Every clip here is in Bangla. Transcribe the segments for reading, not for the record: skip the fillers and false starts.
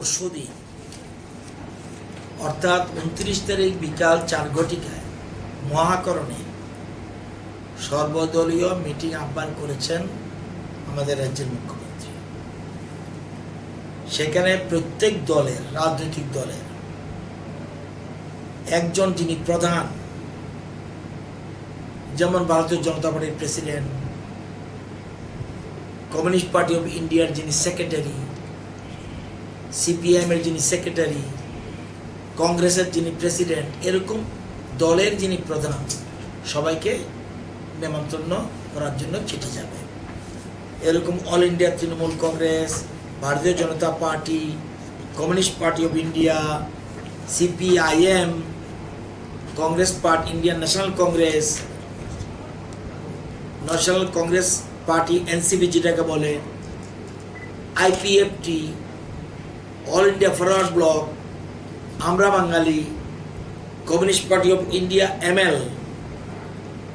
পরশুদিন অর্থাৎ 29 তারিখ বিকাল 4 ঘটিকায় মহাকরণে সর্বদলীয় মিটিং আহ্বান করেছেন আমাদের রাজ্যের মুখ্যমন্ত্রী। সেখানে প্রত্যেক দলের রাজনৈতিক দলের একজন যিনি প্রধান, যেমন ভারতীয় জনতা পার্টির প্রেসিডেন্ট, কমিউনিস্ট পার্টি অফ ইন্ডিয়ার যিনি সেক্রেটারি, সিপিএম এর যিনি সেক্রেটারি, কংগ্রেসের যিনি প্রেসিডেন্ট, এরকম দলের যিনি প্রধান, সবাইকে নিমন্ত্রণ করার জন্য চিঠি যাবে। এরকম all India Trinamool Congress, Bharatiya Janata Party, Communist Party of India, CPIM, Congress Party, Indian National Congress, National Congress Party NCP যেটাকে বলে, IPFT, All India Forward Bloc, Amra Bangali, Communist Party of India ML,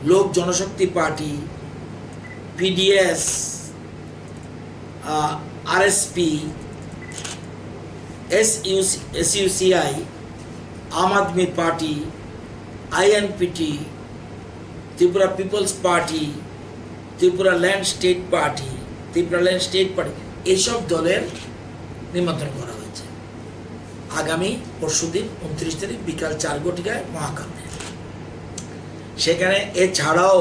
Lok Janshakti Party, PDS, RSP, SUCI, Aam Aadmi Party, INPT, Tripura People's Party, Tripura Land State Party, এইসব দলের নিমন্ত্রণ করা হয়েছে আগামী পরশুদিন 29 তারিখ বিকাল 4 ঘটিকায় মহাকরণে। সেখানে এছাড়াও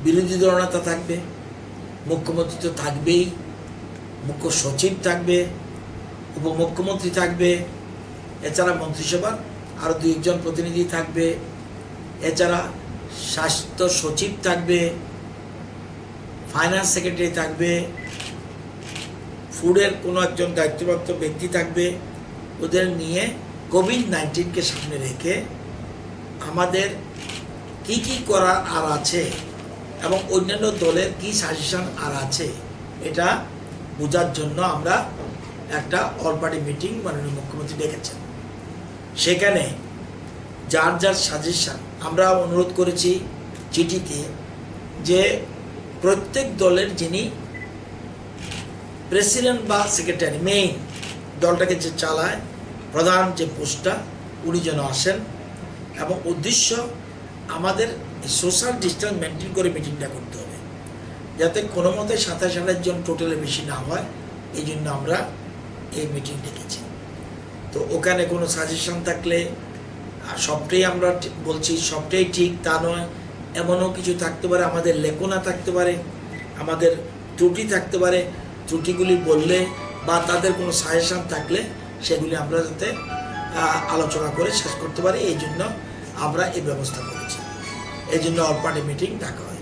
বিরোধী দলনেতা থাকবে, মুখ্যমন্ত্রী তো থাকবেই, মুখ্য সচিব থাকবে, উপমুখ্যমন্ত্রী থাকবে, এছাড়া মন্ত্রিসভার আরও 2-1 প্রতিনিধি থাকবে, এছাড়া স্বাস্থ্য সচিব থাকবে, ফাইন্যান্স সেক্রেটারি থাকবে, ফুডের কোনো একজন দায়িত্বপ্রাপ্ত ব্যক্তি থাকবে। ওদের নিয়ে কোভিড-19কে সামনে রেখে আমাদের কি কি করা আর আছে এবং অন্যান্য দলের কি সাজেশন আর আছে, এটা বোঝার জন্য আমরা একটা অল পার্টি মিটিং মাননীয় মুখ্যমন্ত্রী ডেকেছেন। সেখানে যার যার সাজেশন আমরা অনুরোধ করেছি চিঠিতে যে প্রত্যেক দলের যিনি প্রেসিডেন্ট বা সেক্রেটারি, মেইন দলটাকে যে চালায়, প্রধান যে পোস্টটা, উনি যেন আসেন। এবং উদ্দেশ্য আমাদের সোশ্যাল ডিস্টেন্স মেনটেন করে মিটিংটা করতে হবে, যাতে কোনো মতে 27-28 জন টোটালে বেশি না হয়। এই জন্য আমরা এই মিটিং ডেকেছি। তো ওখানে কোনো সাজেশন থাকলে, সবটাই আমরা বলছি সবটাই ঠিক তা নয়, এমনও কিছু থাকতে পারে, আমাদের লেখনা থাকতে পারে, আমাদের ত্রুটি থাকতে পারে। ত্রুটিগুলি বললে বা তাদের কোনো সাজেশন থাকলে সেগুলি আমরা যাতে আলোচনা করে শেষ করতে পারি, এই জন্য আমরা এই ব্যবস্থা করেছি। এই জন্য অল পার্টি মিটিং ডাকা হয়।